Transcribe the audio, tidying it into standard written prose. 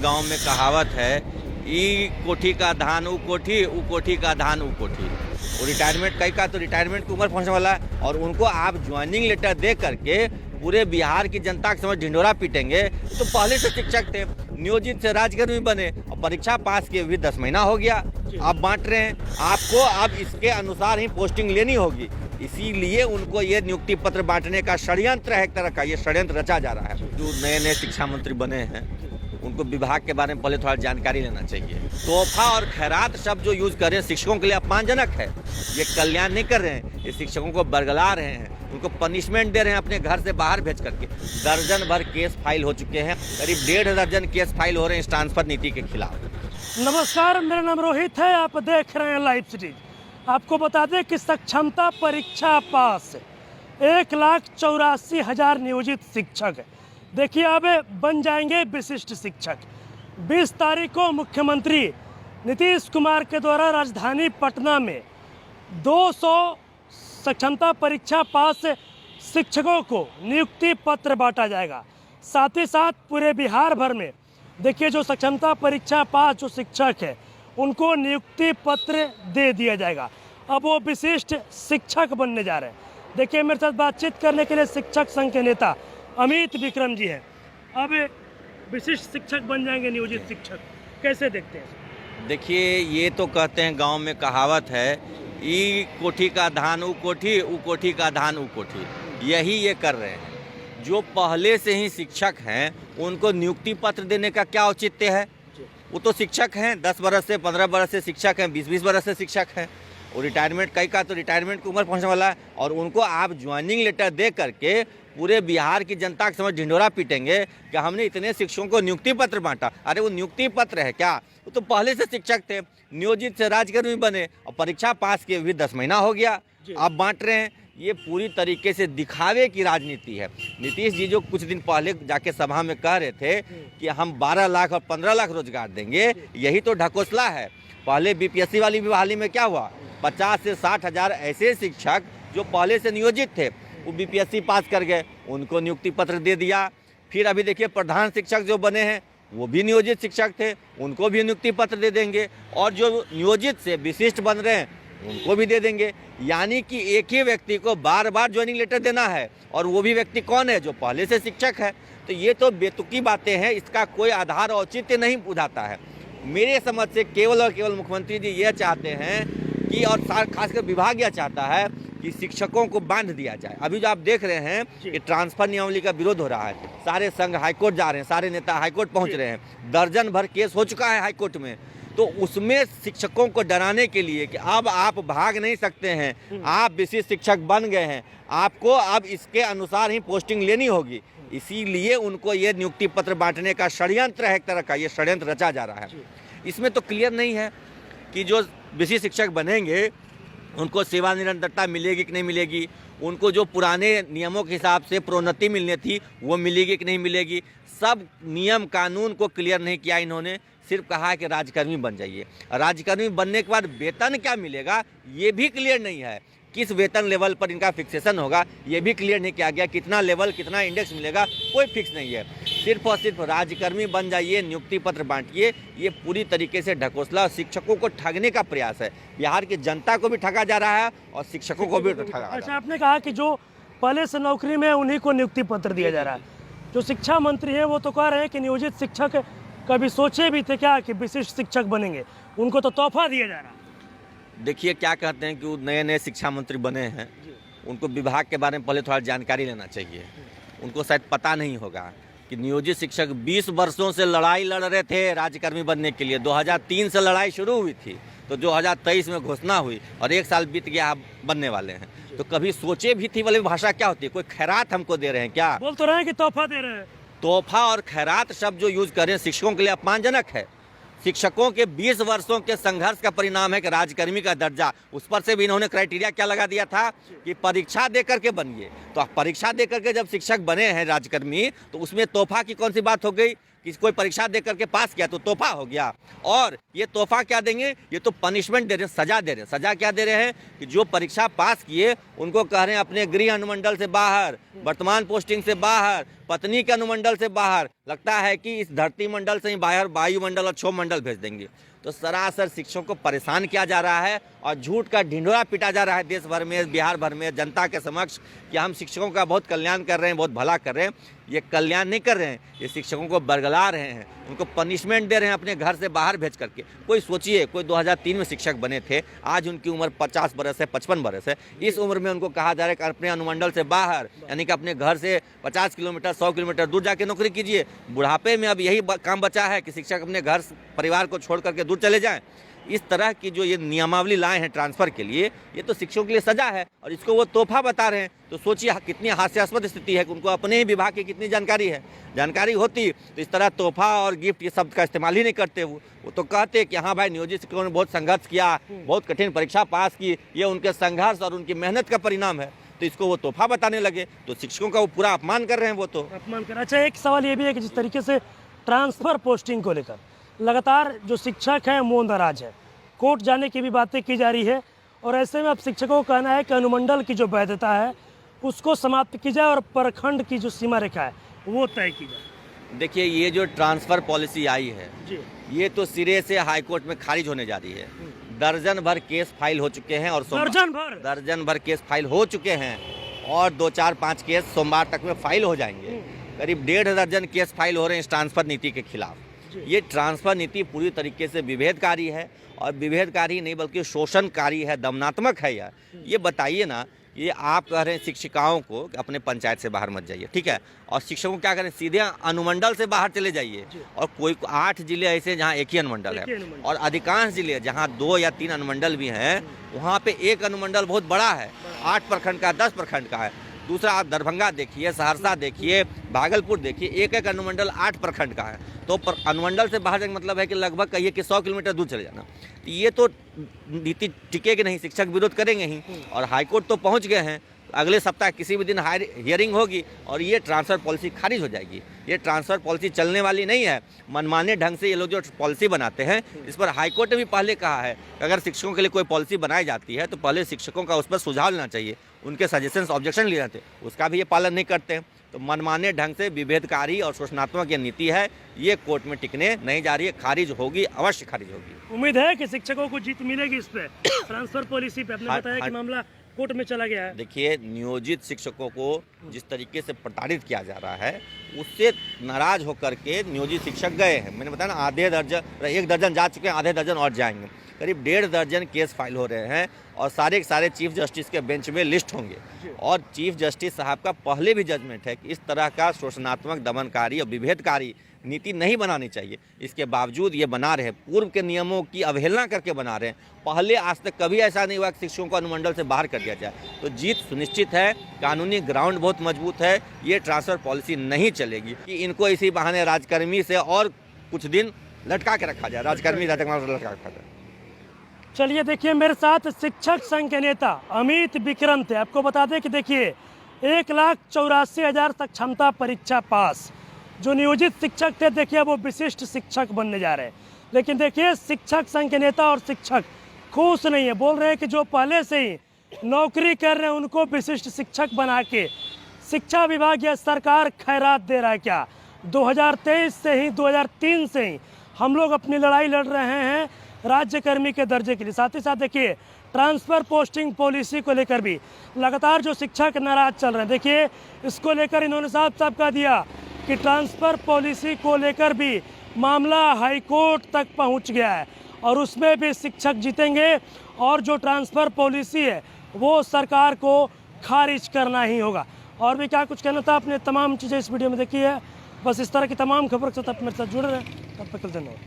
गांव में कहावत है, ई कोठी का धान ऊ कोठी का धान ऊ कोठी। वो रिटायरमेंट कई का तो रिटायरमेंट की उम्र पहुंचने वाला है और उनको आप ज्वाइनिंग लेटर दे करके पूरे बिहार की जनता के समझ ढिंडोरा पीटेंगे। तो पहले से शिक्षक थे, नियोजित से राजकर्मी बने और परीक्षा पास किए भी 10 महीना हो गया। आप बांट रहे हैं, आपको अब इसके अनुसार ही पोस्टिंग लेनी होगी। इसीलिए उनको ये नियुक्ति पत्र बांटने का षड्यंत्र है, एक तरह का ये षड्यंत्र रचा जा रहा है। जो नए नए शिक्षा मंत्री बने हैं उनको विभाग के बारे में पहले थोड़ा जानकारी लेना चाहिए। तोहफा और खैरात शब्द जो यूज कर रहे हैं शिक्षकों के लिए अपमानजनक है। ये कल्याण नहीं कर रहे हैं, ये शिक्षकों को बरगला रहे हैं, उनको पनिशमेंट दे रहे हैं अपने घर से बाहर भेज करके। दर्जन भर केस फाइल हो चुके हैं, करीब 1.5 दर्जन केस फाइल हो रहे हैं इस ट्रांसफर नीति के खिलाफ। नमस्कार, मेरा नाम रोहित है, आप देख रहे हैं लाइव सीरीज। आपको बता दें कि सक्षमता परीक्षा पास 1,84,000 नियोजित शिक्षक देखिए अब बन जाएंगे विशिष्ट शिक्षक। 20 तारीख को मुख्यमंत्री नीतीश कुमार के द्वारा राजधानी पटना में 200 सक्षमता परीक्षा पास शिक्षकों को नियुक्ति पत्र बांटा जाएगा। साथ ही साथ पूरे बिहार भर में देखिए जो सक्षमता परीक्षा पास जो शिक्षक है उनको नियुक्ति पत्र दे दिया जाएगा। अब वो विशिष्ट शिक्षक बनने जा रहे हैं। देखिए मेरे साथ बातचीत करने के लिए शिक्षक संघ के नेता अमित विक्रम जी हैं। अब विशिष्ट शिक्षक बन जाएंगे नियोजित शिक्षक, कैसे देखते हैं? देखिए, ये तो कहते हैं गांव में कहावत है, ई कोठी का धान ऊ कोठी का धान ऊ कोठी। यही ये कर रहे हैं। जो पहले से ही शिक्षक हैं उनको नियुक्ति पत्र देने का क्या औचित्य है? वो तो शिक्षक हैं, 10 बरस से 15 बरस से शिक्षक हैं, 20-20 बरस से शिक्षक हैं। वो रिटायरमेंट कई का तो रिटायरमेंट की उम्र पहुंचने वाला है और उनको आप ज्वाइनिंग लेटर दे करके पूरे बिहार की जनता के समझ ढिंडोरा पीटेंगे कि हमने इतने शिक्षकों को नियुक्ति पत्र बांटा। अरे वो नियुक्ति पत्र है क्या? वो तो पहले से शिक्षक थे, नियोजित से राजकर्मी बने और परीक्षा पास किए भी 10 महीना हो गया। आप बांट रहे हैं। ये पूरी तरीके से दिखावे की राजनीति है। नीतीश जी जो कुछ दिन पहले जाके सभा में कह रहे थे कि हम 12 लाख और 15 लाख रोजगार देंगे, यही तो ढकोसला है। पहले बीपीएससी वाली बहाली में क्या हुआ? 50 से 60 हज़ार ऐसे शिक्षक जो पहले से नियोजित थे वो बीपीएससी पास कर गए, उनको नियुक्ति पत्र दे दिया। फिर अभी देखिए प्रधान शिक्षक जो बने हैं वो भी नियोजित शिक्षक थे, उनको भी नियुक्ति पत्र दे देंगे और जो नियोजित से विशिष्ट बन रहे हैं उनको भी दे देंगे। यानी कि एक ही व्यक्ति को बार बार ज्वाइनिंग लेटर देना है और वो भी व्यक्ति कौन है? जो पहले से शिक्षक है। तो ये तो बेतुकी बातें हैं, इसका कोई आधार औचित्य नहीं बुझाता है। मेरे समझ से केवल और केवल मुख्यमंत्री जी ये चाहते हैं कि और खासकर विभाग यह चाहता है कि शिक्षकों को बांध दिया जाए। अभी जो आप देख रहे हैं कि ट्रांसफर नियमावली का विरोध हो रहा है, सारे संघ हाईकोर्ट जा रहे हैं, सारे नेता हाईकोर्ट पहुंच रहे हैं, दर्जन भर केस हो चुका है हाईकोर्ट में। तो उसमें शिक्षकों को डराने के लिए कि अब आप भाग नहीं सकते हैं, आप विशिष्ट शिक्षक बन गए हैं, आपको अब इसके अनुसार ही पोस्टिंग लेनी होगी। इसीलिए उनको ये नियुक्ति पत्र बांटने का षड्यंत्र है, एक तरह का ये षड्यंत्र रचा जा रहा है। इसमें तो क्लियर नहीं है कि जो विशिष्ट शिक्षक बनेंगे उनको सेवा निरंतरता मिलेगी कि नहीं मिलेगी, उनको जो पुराने नियमों के हिसाब से प्रोन्नति मिलनी थी वो मिलेगी कि नहीं मिलेगी। सब नियम कानून को क्लियर नहीं किया इन्होंने, सिर्फ कहा है कि राजकर्मी बन जाइए। राजकर्मी बनने के बाद वेतन क्या मिलेगा ये भी क्लियर नहीं है। किस वेतन लेवल पर इनका फिक्सेशन होगा ये भी क्लियर नहीं किया गया। कितना लेवल, कितना इंडेक्स मिलेगा कोई फिक्स नहीं है। सिर्फ और सिर्फ राजकर्मी बन जाइए, नियुक्ति पत्र बांटिए, ये पूरी तरीके से ढकोसला और शिक्षकों को ठगने का प्रयास है। बिहार की जनता को भी ठगा जा रहा है और शिक्षकों को भी ठगा जा रहा है। अच्छा, आपने कहा कि जो पहले से नौकरी में उन्हीं को नियुक्ति पत्र दिया जा रहा है। जो शिक्षा मंत्री है वो तो कह रहे हैं कि नियोजित शिक्षक कभी सोचे भी थे क्या कि विशिष्ट शिक्षक बनेंगे, उनको तो तोहफा दिया जा रहा है। देखिए क्या कहते हैं कि वो नए नए शिक्षा मंत्री बने हैं, उनको विभाग के बारे में पहले थोड़ा जानकारी लेना चाहिए। उनको शायद पता नहीं होगा कि नियोजित शिक्षक 20 वर्षों से लड़ाई लड़ रहे थे राजकर्मी बनने के लिए। 2003 से लड़ाई शुरू हुई थी, तो 2023 में घोषणा हुई और 1 साल बीत गया, आप बनने वाले हैं। तो कभी सोचे भी थी वाली भाषा क्या होती है? कोई खैरात हमको दे रहे हैं क्या? बोल तो रहे हैं कि तोहफा दे रहे हैं। तोहफा और खैरात शब्द जो यूज कर रहे हैं शिक्षकों के लिए अपमानजनक है। शिक्षकों के 20 वर्षों के संघर्ष का परिणाम है कि राजकर्मी का दर्जा, उस पर से भी इन्होंने क्राइटेरिया क्या लगा दिया था कि परीक्षा दे करके बनिए। तो परीक्षा दे करके जब शिक्षक बने हैं राजकर्मी, तो उसमें तोहफा की कौन सी बात हो गई? कि कोई परीक्षा दे करके पास किया तो तोहफा हो गया। और ये तोहफा क्या देंगे? ये तो पनिशमेंट दे रहे हैं, सजा दे रहे हैं। सजा क्या दे रहे हैं? कि जो परीक्षा पास किए उनको कह रहे हैं अपने गृह अनुमंडल से बाहर, वर्तमान पोस्टिंग से बाहर, पत्नी के अनुमंडल से बाहर, लगता है कि इस धरती मंडल से ही बाहर वायुमंडल और क्षोभ मंडल भेज देंगे। तो सरासर शिक्षकों को परेशान किया जा रहा है और झूठ का ढिंढोरा पीटा जा रहा है देश भर में, बिहार भर में, जनता के समक्ष कि हम शिक्षकों का बहुत कल्याण कर रहे हैं, बहुत भला कर रहे हैं। ये कल्याण नहीं कर रहे हैं, ये शिक्षकों को बरगला रहे हैं, उनको पनिशमेंट दे रहे हैं अपने घर से बाहर भेज करके। कोई सोचिए, कोई 2003 में शिक्षक बने थे, आज उनकी उम्र 50 बरस है, 55 बरस है। इस उम्र में उनको कहा जा रहा है कि अपने अनुमंडल से बाहर, यानी कि अपने घर से 50 किलोमीटर 100 किलोमीटर दूर जाके नौकरी कीजिए। बुढ़ापे में अब यही काम बचा है कि शिक्षक अपने घर परिवार को छोड़ करके दूर चले जाएं। इस तरह की जो ये नियमावली लाए हैं ट्रांसफ़र के लिए, ये तो शिक्षकों के लिए सजा है और इसको वो तोहफा बता रहे हैं। तो सोचिए कितनी हास्यास्पद स्थिति है कि उनको अपने ही विभाग की कितनी जानकारी है। जानकारी होती तो इस तरह तोहफा और गिफ्ट ये शब्द का इस्तेमाल ही नहीं करते। वो तो कहते कि हाँ भाई, नियोजित शिक्षकों ने बहुत संघर्ष किया, बहुत कठिन परीक्षा पास की, ये उनके संघर्ष और उनकी मेहनत का परिणाम है। तो इसको वो तोहफा बताने लगे, तो शिक्षकों का वो पूरा अपमान कर रहे हैं। वो तो अपमान कर। अच्छा, एक सवाल ये भी है कि जिस तरीके से ट्रांसफ़र पोस्टिंग को लेकर लगातार जो शिक्षक हैं वो नाराज है, कोर्ट जाने की भी बातें की जा रही है और ऐसे में अब शिक्षकों का कहना है कि अनुमंडल की जो वैधता है उसको समाप्त की जाए और प्रखंड की जो सीमा रेखा है वो तय की जाए। देखिए, ये जो ट्रांसफ़र पॉलिसी आई है जी, ये तो सिरे से हाईकोर्ट में खारिज होने जा रही है। दर्जन भर केस फाइल हो चुके हैं और दर्जन भर केस फाइल हो चुके हैं और 2-4-5 केस सोमवार तक में फाइल हो जाएंगे। करीब 1.5 दर्जन केस फाइल हो रहे हैं इस ट्रांसफ़र नीति के खिलाफ। ये ट्रांसफ़र नीति पूरी तरीके से विभेदकारी है और विभेदकारी नहीं बल्कि शोषणकारी है, दमनात्मक है। ये बताइए ना, ये आप कह रहे हैं शिक्षिकाओं को अपने पंचायत से बाहर मत जाइए, ठीक है, और शिक्षकों को क्या करें, सीधे अनुमंडल से बाहर चले जाइए। और कोई 8 जिले ऐसे जहाँ एक ही अनुमंडल है और अधिकांश जिले जहाँ 2 या 3 अनुमंडल भी हैं, वहाँ पे एक अनुमंडल बहुत बड़ा है, 8 प्रखंड का, 10 प्रखंड का है। दूसरा आप दरभंगा देखिए, सहरसा देखिए, भागलपुर देखिए, एक एक अनुमंडल 8 प्रखंड का है। तो अनुमंडल से बाहर जाने का मतलब है कि लगभग कहिए कि 100 किलोमीटर दूर चले जाना। तो ये तो नीति टिकेगी नहीं, शिक्षक विरोध करेंगे ही। और हाईकोर्ट तो पहुंच गए हैं, अगले सप्ताह किसी भी दिन हियरिंग होगी और ये ट्रांसफ़र पॉलिसी खारिज हो जाएगी। ये ट्रांसफ़र पॉलिसी चलने वाली नहीं है। मनमाने ढंग से ये लोग जो पॉलिसी बनाते हैं, इस पर हाईकोर्ट ने भी पहले कहा है कि अगर शिक्षकों के लिए कोई पॉलिसी बनाई जाती है तो पहले शिक्षकों का उस पर सुझाव लेना चाहिए, उनके सजेशंस, ऑब्जेक्शन लिए जाते, उसका भी ये पालन नहीं करते हैं। तो मनमाने ढंग से विभेदकारी और शोषणात्मक ये नीति है, ये कोर्ट में टिकने नहीं जा रही है, खारिज होगी, अवश्य खारिज होगी। उम्मीद है कि शिक्षकों को जीत मिलेगी इस पे, ट्रांसफ़र पॉलिसी पे। आपने बताया कि मामला कोर्ट में चला गया है। देखिए, नियोजित शिक्षकों को जिस तरीके से प्रताड़ित किया जा रहा है, उससे नाराज होकर के नियोजित शिक्षक गए हैं। मैंने बताया ना, 1 दर्जन जा चुके हैं, आधे दर्जन और जाएंगे। करीब 1.5 दर्जन केस फाइल हो रहे हैं और सारे के सारे चीफ जस्टिस के बेंच में लिस्ट होंगे। और चीफ जस्टिस साहब का पहले भी जजमेंट है कि इस तरह का शोषणात्मक, दमनकारी और विभेदकारी नीति नहीं बनानी चाहिए। इसके बावजूद ये बना रहे हैं, पूर्व के नियमों की अवहेलना करके बना रहे हैं। पहले आज तक कभी ऐसा नहीं हुआ कि शिक्षकों को अनुमंडल से बाहर कर दिया जाए। तो जीत सुनिश्चित है, कानूनी ग्राउंड बहुत मजबूत है। ये ट्रांसफ़र पॉलिसी नहीं चलेगी कि इनको इसी बहाने राजकर्मी से और कुछ दिन लटका के रखा जाए, राजकर्मी लटका के रखा जाए। चलिए, देखिए, मेरे साथ शिक्षक संघ के नेता अमित विक्रम थे। आपको बता दें कि देखिए, 1,84,000 तक क्षमता परीक्षा पास जो नियोजित शिक्षक थे, देखिए वो विशिष्ट शिक्षक बनने जा रहे हैं। लेकिन देखिए, शिक्षक संघ के नेता और शिक्षक खुश नहीं है, बोल रहे हैं कि जो पहले से ही नौकरी कर रहे हैं उनको विशिष्ट शिक्षक बना के शिक्षा विभाग या सरकार खैरात दे रहा है। क्या 2023 से ही, 2003 से ही हम लोग अपनी लड़ाई लड़ रहे हैं राज्यकर्मी के दर्जे के लिए। साथ ही साथ देखिए, ट्रांसफ़र पोस्टिंग पॉलिसी को लेकर भी लगातार जो शिक्षक नाराज चल रहे हैं। देखिए, इसको लेकर इन्होंने साफ कह दिया कि ट्रांसफ़र पॉलिसी को लेकर भी मामला हाईकोर्ट तक पहुंच गया है और उसमें भी शिक्षक जीतेंगे और जो ट्रांसफ़र पॉलिसी है वो सरकार को खारिज करना ही होगा। और भी क्या कुछ कहना था, अपने तमाम चीज़ें इस वीडियो में देखी है। बस इस तरह की तमाम खबर के साथ आप मेरे साथ जुड़े रहें। तब तक धन्यवाद।